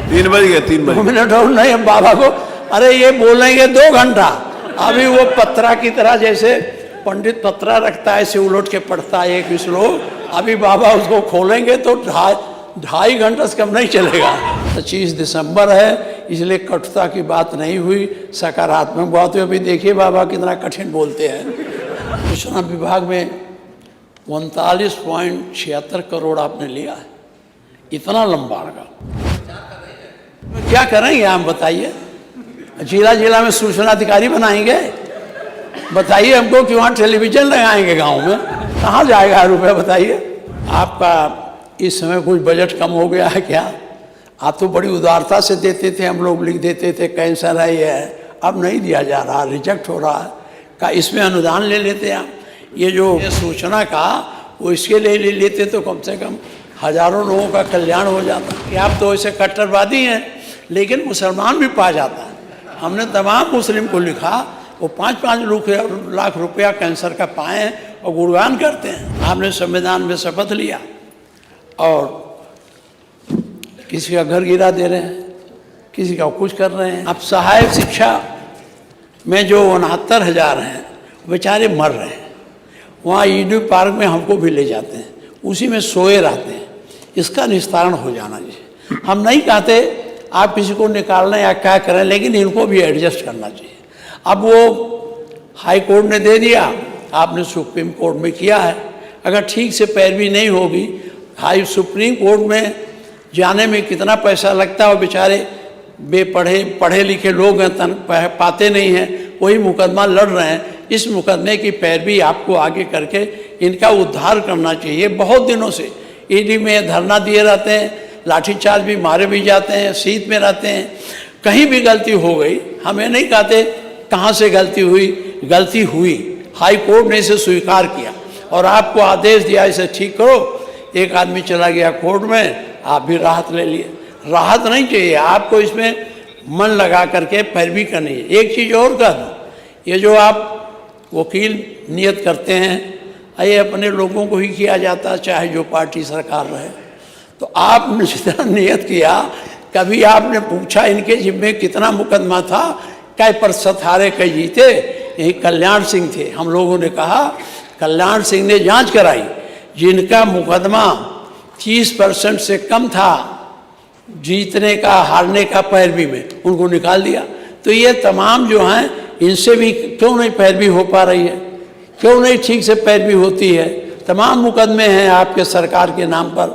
3 बज गए, 3 बज 2 मिनट और नहीं, हम बाबा को अरे ये बोलेंगे 2 घंटा। अभी वो पत्रा की तरह, जैसे पंडित पत्रा रखता है ऐसे उलट के पढ़ता है एक श्लोक, अभी बाबा उसको खोलेंगे तो 2.5 घंटा से कम नहीं चलेगा। 25 दिसंबर है, इसलिए कटुता की बात नहीं हुई, सकारात्मक बात हुई। अभी देखिए बाबा कितना कठिन बोलते हैं। सूचना विभाग में 39.76 करोड़ आपने लिया है, इतना लंबा का क्या करेंगे आप बताइए? जिला जिला में सूचना अधिकारी बनाएंगे? बताइए हमको कि वहाँ टेलीविजन लगाएंगे गांव में? कहाँ जाएगा रुपया बताइए? आपका इस समय कुछ बजट कम हो गया है क्या? आप तो बड़ी उदारता से देते थे, हम लोग लिख देते थे कैंसर है ये है, अब नहीं दिया जा रहा, रिजेक्ट हो रहा है। का इसमें अनुदान ले लेते आप, ये जो सूचना का वो इसके लिए ले लेते तो कम से कम हजारों लोगों का कल्याण हो जाता। कि आप तो ऐसे कट्टरवादी हैं, लेकिन मुसलमान भी पा जाता है। हमने तमाम मुस्लिम को लिखा, वो 5-5 लाख रुपया कैंसर का पाए हैं और गुणगान करते हैं। आपने संविधान में शपथ लिया और किसी का घर गिरा दे रहे हैं, किसी का कुछ कर रहे हैं। अब सहायक शिक्षा में जो 69,000 हैं बेचारे मर रहे हैं, वहाँ ईडू पार्क में हमको भी ले जाते हैं, उसी में सोए रहते हैं। इसका निस्तारण हो जाना चाहिए। हम नहीं कहते आप किसी को निकालना या क्या करें, लेकिन इनको भी एडजस्ट करना चाहिए। अब वो हाई कोर्ट ने दे दिया, आपने सुप्रीम कोर्ट में किया है, अगर ठीक से पैरवी नहीं होगी, सुप्रीम कोर्ट में जाने में कितना पैसा लगता है और बेचारे पढ़े लिखे लोग हैं, पाते नहीं हैं, वही मुकदमा लड़ रहे हैं। इस मुकदमे की पैरवी आपको आगे करके इनका उद्धार करना चाहिए। बहुत दिनों से ईडी में धरना दिए रहते हैं, लाठीचार्ज भी मारे भी जाते हैं, शीत में रहते हैं। कहीं भी गलती हो गई, हमें नहीं कहते कहाँ से गलती हुई, गलती हुई, हाई कोर्ट ने इसे स्वीकार किया और आपको आदेश दिया इसे ठीक करो। एक आदमी चला गया कोर्ट में, आप भी राहत ले लिए। राहत नहीं चाहिए आपको, इसमें मन लगा करके पैरवी करनी है। एक चीज़ और कह दूँ, ये जो आप वकील नियत करते हैं, ये अपने लोगों को ही किया जाता है, चाहे जो पार्टी सरकार रहे। तो आपने जितना नियत किया, कभी आपने पूछा इनके जिम्मे कितना मुकदमा था, कै प्रतिशत हारे कै जीते? यही कल्याण सिंह थे। हम लोगों ने कहा कल्याण सिंह ने जांच कराई, जिनका मुकदमा 30% से कम था जीतने का, हारने का पैरवी में, उनको निकाल दिया। तो ये तमाम जो हैं, इनसे भी क्यों नहीं पैरवी हो पा रही है? क्यों नहीं ठीक से पैरवी होती है? तमाम मुकदमे हैं आपके सरकार के नाम पर,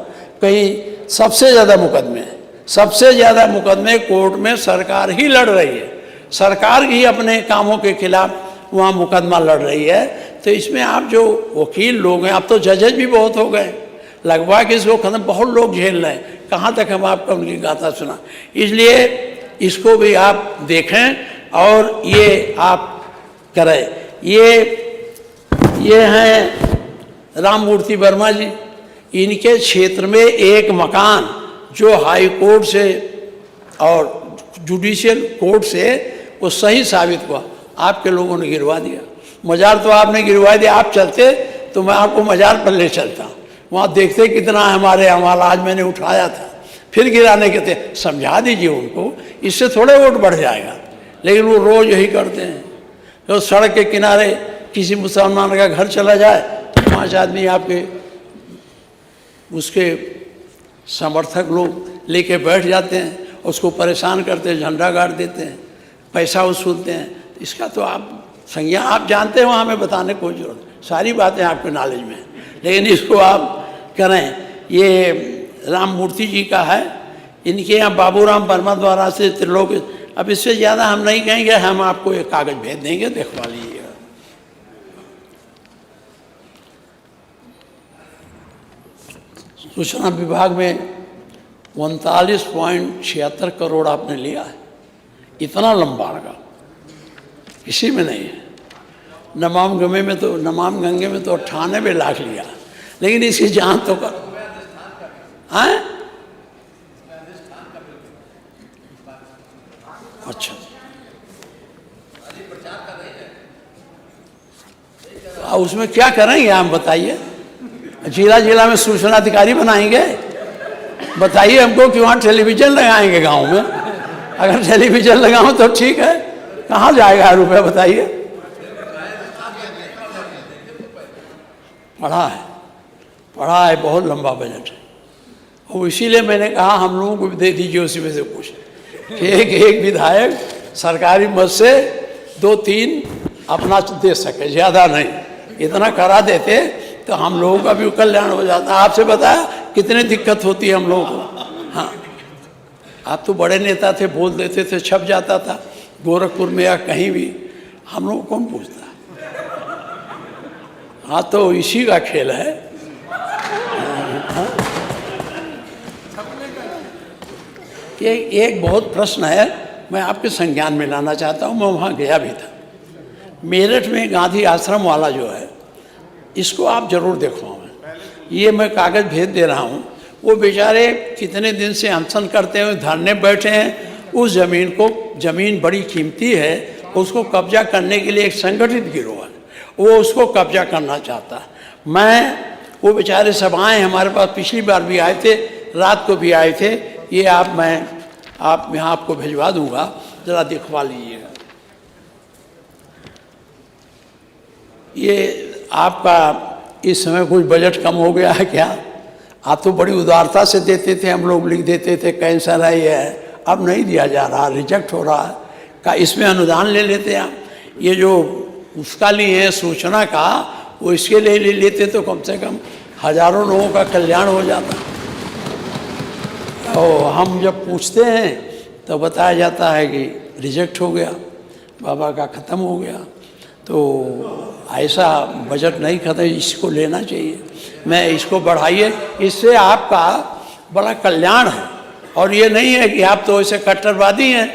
कहीं सबसे ज़्यादा मुकदमे हैं, सबसे ज़्यादा मुकदमे कोर्ट में सरकार ही लड़ रही है। सरकार ही अपने कामों के खिलाफ वहाँ मुकदमा लड़ रही है। तो इसमें आप जो वकील लोग हैं, अब तो जजेज भी बहुत हो गए, लगवा के इसको खत्म, बहुत लोग झेल रहे हैं। कहाँ तक हम आपका उनकी गाथा सुना? इसलिए इसको भी आप देखें और ये आप करें। ये हैं राममूर्ति वर्मा जी, इनके क्षेत्र में एक मकान जो हाई कोर्ट से और जुडिशियल कोर्ट से वो सही साबित हुआ, आपके लोगों ने गिरवा दिया। मजार तो आपने गिरवा दिया, आप चलते तो मैं आपको मजार पर ले चलता, वहाँ देखते कितना हमारे अमाल आज मैंने उठाया था, फिर गिराने के थे। समझा दीजिए उनको, इससे थोड़े वोट बढ़ जाएगा, लेकिन वो रोज़ यही करते हैं। तो सड़क के किनारे किसी मुसलमान का घर चला जाए, 5 आदमी आपके उसके समर्थक लोग लेके बैठ जाते हैं, उसको परेशान करते हैं, झंडा गाड़ देते हैं, पैसा वसूलते हैं। इसका तो आप संज्ञा आप जानते हैं, वहाँ हमें बताने कोई जरूरत, सारी बातें आपके नॉलेज में है, लेकिन इसको आप करें। ये राम मूर्ति जी का है, इनके यहाँ बाबूराम वर्मा द्वारा से त्रिलोक। अब इससे ज़्यादा हम नहीं कहेंगे, हम आपको एक कागज़ भेज देंगे, देखवा लीजिएगा। सूचना विभाग में 39.76 करोड़ आपने लिया है, इतना लंबा का किसी में नहीं है। नमाम गंगे में तो 98 लाख लिया, लेकिन इसकी जांच तो कर। हैं? अच्छा, उसमें क्या करेंगे हम बताइए? जिला जिला में सूचना अधिकारी बनाएंगे? बताइए हमको कि वहाँ टेलीविजन लगाएंगे गांव में? अगर टेलीविजन लगाओ तो ठीक है, कहाँ जाएगा रुपया बताइए? पढ़ा है, बहुत लंबा बजट है, और इसीलिए मैंने कहा हम लोगों को भी दे दीजिए उसी में से कुछ, कि एक विधायक सरकारी मद से 2-3 अपना दे सके, ज़्यादा नहीं। इतना करा देते तो हम लोगों का भी कल्याण हो जाता। आपसे बताया कितनी दिक्कत होती है हम लोगों को। हाँ, आप तो बड़े नेता थे, बोल देते थे, छप जाता था गोरखपुर में या कहीं भी, हम लोग कौन पूछता? हाँ, तो इसी का खेल है। हाँ? एक बहुत प्रश्न है, मैं आपके संज्ञान में लाना चाहता हूँ। मैं वहाँ गया भी था, मेरठ में गांधी आश्रम वाला जो है, इसको आप जरूर देखवाएं। ये मैं कागज़ भेज दे रहा हूँ। वो बेचारे कितने दिन से अनशन करते हुए धरने बैठे हैं। उस ज़मीन को, ज़मीन बड़ी कीमती है, उसको कब्जा करने के लिए एक संगठित गिरोह है, वो उसको कब्जा करना चाहता है। वो बेचारे सब आए हमारे पास, पिछली बार भी आए थे, रात को भी आए थे। ये आप यहाँ आपको भिजवा दूंगा, ज़रा दिखवा लीजिएगा। ये आपका इस समय कुछ बजट कम हो गया है क्या? आप तो बड़ी उदारता से देते थे, हम लोग लिख देते थे कैंसर है ये है, अब नहीं दिया जा रहा, रिजेक्ट हो रहा है। का इसमें अनुदान ले लेते हैं। ये जो उसका लिए है सूचना का, वो इसके लिए ले लेते तो कम से कम हजारों लोगों का कल्याण हो जाता। और हम जब पूछते हैं तो बताया जाता है कि रिजेक्ट हो गया, बाबा का ख़त्म हो गया। तो ऐसा बजट नहीं खत्म, इसको लेना चाहिए। मैं इसको बढ़ाइए, इससे आपका बड़ा कल्याण है। और ये नहीं है कि आप तो ऐसे कट्टरवादी हैं,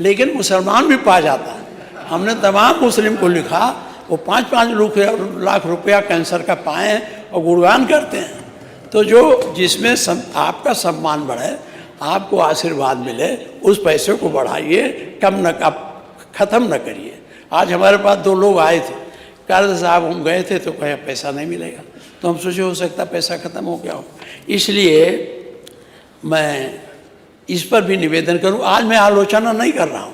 लेकिन मुसलमान भी पा जाता है। हमने तमाम मुस्लिम को लिखा, वो 5-5 लाख रुपया कैंसर का पाए हैं और गुणगान करते हैं। तो जो जिसमें आपका सम्मान बढ़े, आपको आशीर्वाद मिले, उस पैसे को बढ़ाइए, कम न ख़त्म न करिए। आज हमारे पास 2 लोग आए थे, कार्य साहब हम गए थे तो कहे पैसा नहीं मिलेगा, तो हम सोचे हो सकता पैसा ख़त्म हो गया हो। इसलिए मैं इस पर भी निवेदन करूं। आज मैं आलोचना नहीं कर रहा हूं।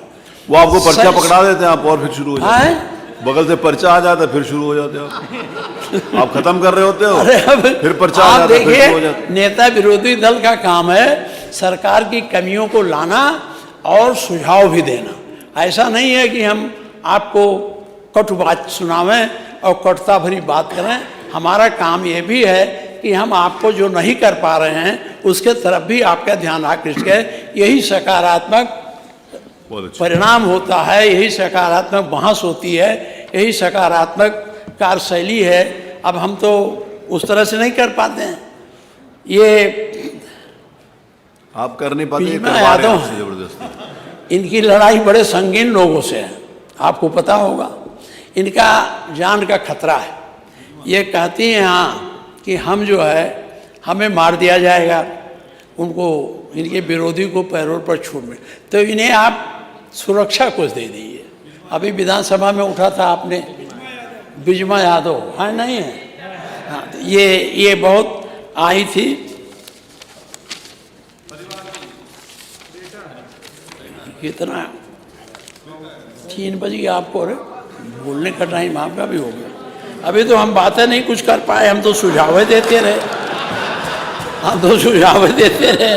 वो आपको पर्चा पकड़ा देते हैं आप, और फिर शुरू हो जाते हैं। बगल से पर्चा आ जाता है, फिर शुरू हो जाते हो आप खत्म कर रहे होते हो। अरे अब फिर पर्चा आ जाता है, फिर शुरू हो जाता है। नेता विरोधी दल का काम है सरकार की कमियों को लाना और सुझाव भी देना। ऐसा नहीं है कि हम आपको कटु बात सुनावें और कटुता भरी बात करें। हमारा काम ये भी है कि हम आपको जो नहीं कर पा रहे हैं उसके तरफ भी आपका ध्यान आकृष्ट करें। यही सकारात्मक परिणाम होता है, यही सकारात्मक बहस होती है, यही सकारात्मक कार्यशैली है। अब हम तो उस तरह से नहीं कर पाते हैं। ये आप कर नहीं पाते, यादव जबरदस्ती। इनकी लड़ाई बड़े संगीन लोगों से है, आपको पता होगा। इनका जान का खतरा है। ये कहती हैं हाँ कि हम जो है हमें मार दिया जाएगा, उनको इनके विरोधी को पैरोल पर छूट मिले, तो इन्हें आप सुरक्षा कुछ दे दीजिए। अभी विधानसभा में उठा था आपने बिजमा यादव, हाँ नहीं है? हाँ, ये बहुत आई थी। कितना 3 बज गया आपको? अरे बोलने का टाइम आपका भी हो गया। अभी तो हम बातें नहीं कुछ कर पाए, हम तो सुझाव देते रहे, हम तो सुझाव देते रहे।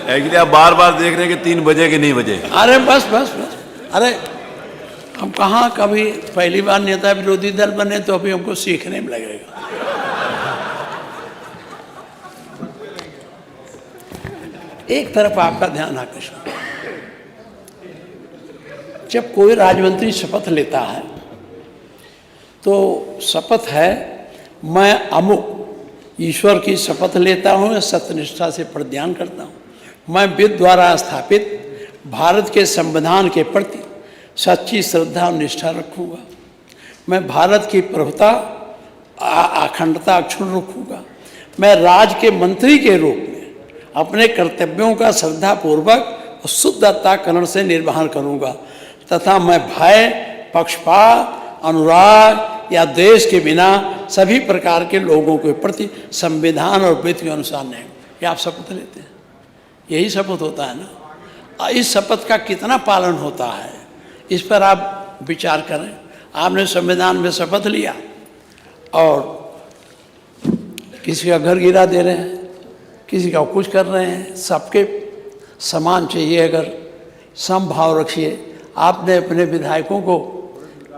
एक्चुअली आप बार बार देख रहे हैं कि 3 बजे कि नहीं बजे। अरे बस बस बस, अरे हम कहाँ कभी पहली बार नेता विरोधी दल बने, तो अभी हमको सीखने में लगेगा। एक तरफ आपका ध्यान आकर्षण, जब कोई राजमंत्री शपथ लेता है तो शपथ है मैं अमुक ईश्वर की शपथ लेता हूँ या सत्यनिष्ठा से प्रतिज्ञान करता हूँ, मैं विधि द्वारा स्थापित भारत के संविधान के प्रति सच्ची श्रद्धा और निष्ठा रखूँगा, मैं भारत की प्रभुता अखंडता अक्षुण्ण रखूँगा, मैं राज्य के मंत्री के रूप में अपने कर्तव्यों का श्रद्धापूर्वक और शुद्ध अंतःकरण से निर्वहन करूँगा तथा मैं भय, पक्षपात, अनुराग या देश के बिना सभी प्रकार के लोगों के प्रति संविधान और विधि के अनुसार नहीं। ये आप शपथ लेते हैं, यही शपथ होता है ना। इस शपथ का कितना पालन होता है इस पर आप विचार करें। आपने संविधान में शपथ लिया और किसी का घर गिरा दे रहे हैं, किसी का कुछ कर रहे हैं, सबके समान चाहिए। अगर समभाव रखिए। आपने अपने विधायकों को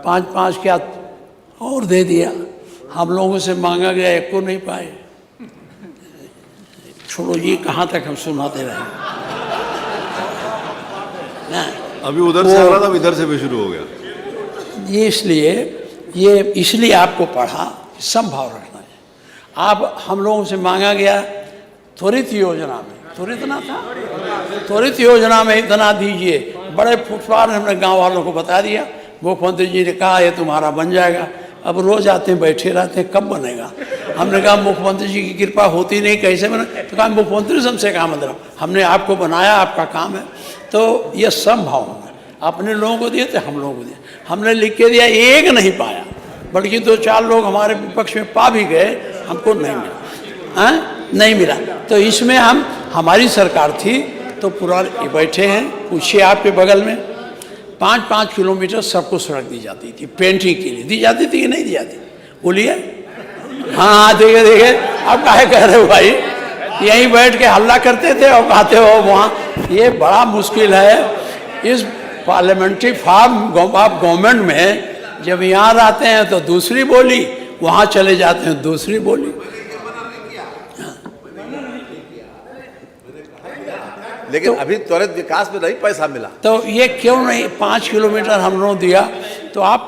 5-5 क्या और दे दिया, हम लोगों से मांगा गया एक को नहीं पाए। छोड़ो, ये कहाँ तक हम सुनाते रहे ना। अभी उधर से आ रहा था, इधर से भी शुरू हो गया। ये इसलिए आपको पढ़ा समभाव रखना है। आप हम लोगों से मांगा गया त्वरित योजना में, त्वरित ना था, त्वरित योजना में इतना दीजिए। बड़े फुटपाथ हमने गांव वालों को बता दिया, मुख्यमंत्री जी ने कहा ये तुम्हारा बन जाएगा। अब रोज आते हैं, बैठे रहते हैं, कब बनेगा। हमने कहा मुख्यमंत्री जी की कृपा होती नहीं, कैसे बने। तो कहा मुख्यमंत्री से हमसे क्या मतलब, हमने आपको बनाया, आपका काम है। तो ये समभाव है, अपने लोगों को दिए तो हम लोगों को दिए। हमने लिख के दिया, एक नहीं पाया, बल्कि 2-4 लोग हमारे विपक्ष में पा भी गए, हमको नहीं मिला। नहीं मिला। तो इसमें हमारी सरकार थी तो पूरा बैठे हैं। पूछिए आपके बगल में 5-5 किलोमीटर सबको सड़क दी जाती थी, पेंटिंग के लिए दी जाती थी कि नहीं दी जाती, बोलिए। हाँ देखे अब काहे कह रहे हो भाई, यहीं बैठ के हल्ला करते थे और कहते हो वहाँ। ये बड़ा मुश्किल है इस पार्लियामेंट्री फॉर्म ऑफ गवर्नमेंट में। जब यहाँ आते हैं तो दूसरी बोली, वहाँ चले जाते हैं दूसरी बोली। लेकिन अभी त्वरित विकास में नहीं पैसा मिला, तो ये क्यों नहीं 5 किलोमीटर हम लोगों दिया। तो आप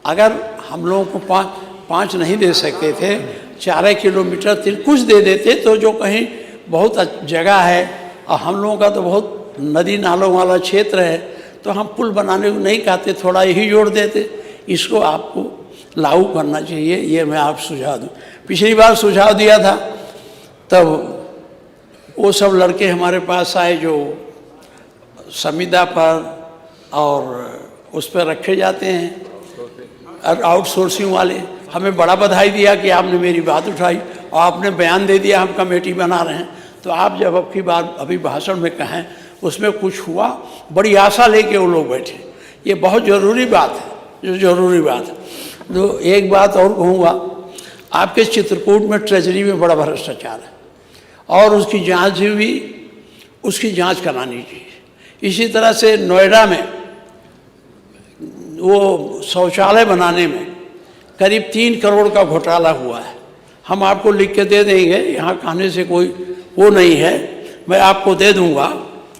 अगर हम लोगों को 5 नहीं दे सकते थे, 4 किलोमीटर कुछ दे देते, तो जो कहीं बहुत जगह है और हम लोगों का तो बहुत नदी नालों वाला क्षेत्र है, तो हम पुल बनाने को नहीं कहते, थोड़ा यही जोड़ देते। इसको आपको लागू करना चाहिए, ये मैं आप सुझाव दूँ। पिछली बार सुझाव दिया था तब वो सब लड़के हमारे पास आए जो संविदा पर और उस पर रखे जाते हैं आउटसोर्सिंग वाले। हमें बड़ा बधाई दिया कि आपने मेरी बात उठाई और आपने बयान दे दिया हम कमेटी बना रहे हैं। तो आप जब अब की बार अभी भाषण में कहें उसमें कुछ हुआ, बड़ी आशा लेके वो लोग बैठे। ये बहुत ज़रूरी बात है, जो ज़रूरी बात है। तो एक बात और कहूँगा, आपके चित्रकूट में ट्रेजरी में बड़ा भ्रष्टाचार है और उसकी जांच भी, उसकी जांच करानी चाहिए। इसी तरह से नोएडा में वो शौचालय बनाने में करीब 3 करोड़ का घोटाला हुआ है। हम आपको लिख के दे देंगे, यहाँ कहने से कोई वो नहीं है, मैं आपको दे दूँगा,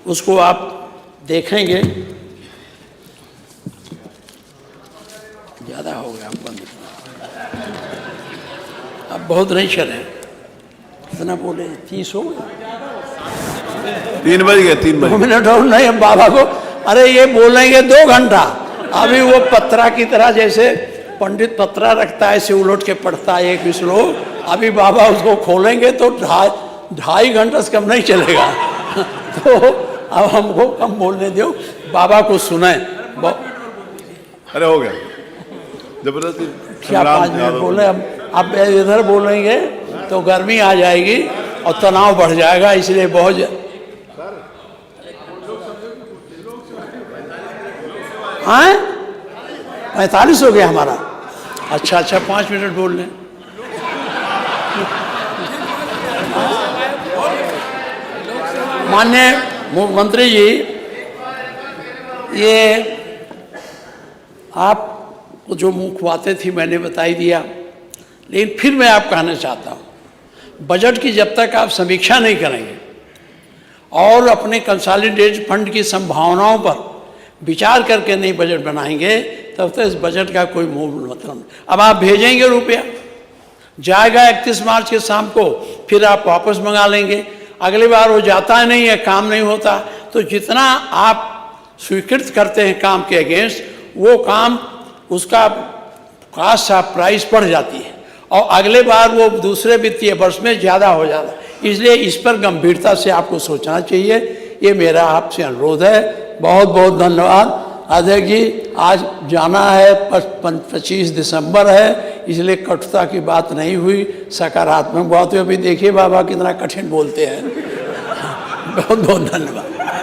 उसको आप देखेंगे। ज़्यादा हो गया, आप बंद, अब बहुत नहीं चले। कितना बोले, 30 हो गए, 3 बज गए, 3 बज 2 मिनट और नहीं। हम बाबा को अरे ये बोलेंगे 2 घंटा। अभी वो पत्रा की तरह, जैसे पंडित पत्रा रखता है ऐसे उलट के पढ़ता है एक श्लोक, अभी बाबा उसको खोलेंगे तो 2.5 घंटा से कम नहीं चलेगा। तो अब हमको कम बोलने दो, बाबा को सुने। अरे हो गया जबरदस्ती। क्या 5 मिनट बोले, अब इधर बोलेंगे तो गर्मी आ जाएगी और तनाव बढ़ जाएगा, इसलिए बहुत 45 हो गया हमारा। अच्छा 5 मिनट बोल लें। माननीय मुख्यमंत्री जी, ये आप जो मुख्य बातें थी मैंने बताई दिया, लेकिन फिर मैं आप कहना चाहता हूँ, बजट की जब तक आप समीक्षा नहीं करेंगे और अपने कंसोलिडेटेड फंड की संभावनाओं पर विचार करके नहीं बजट बनाएंगे तब तक इस बजट का कोई मूल मतलब नहीं। अब आप भेजेंगे रुपया, जाएगा 31 मार्च के शाम को, फिर आप वापस मंगा लेंगे, अगली बार वो जाता नहीं है, काम नहीं होता। तो जितना आप स्वीकृत करते हैं काम के अगेंस्ट, वो काम उसका कास्ट ऑफ प्राइस बढ़ जाती है और अगले बार वो दूसरे वित्तीय वर्ष में ज़्यादा हो जाता है। इसलिए इस पर गंभीरता से आपको सोचना चाहिए। ये मेरा आपसे अनुरोध है। बहुत बहुत धन्यवाद। अध्यक्ष जी, आज जाना है, 25 दिसंबर है, इसलिए कटुता की बात नहीं हुई, सकारात्मक बात हुई। अभी देखिए बाबा कितना कठिन बोलते हैं। बहुत बहुत धन्यवाद।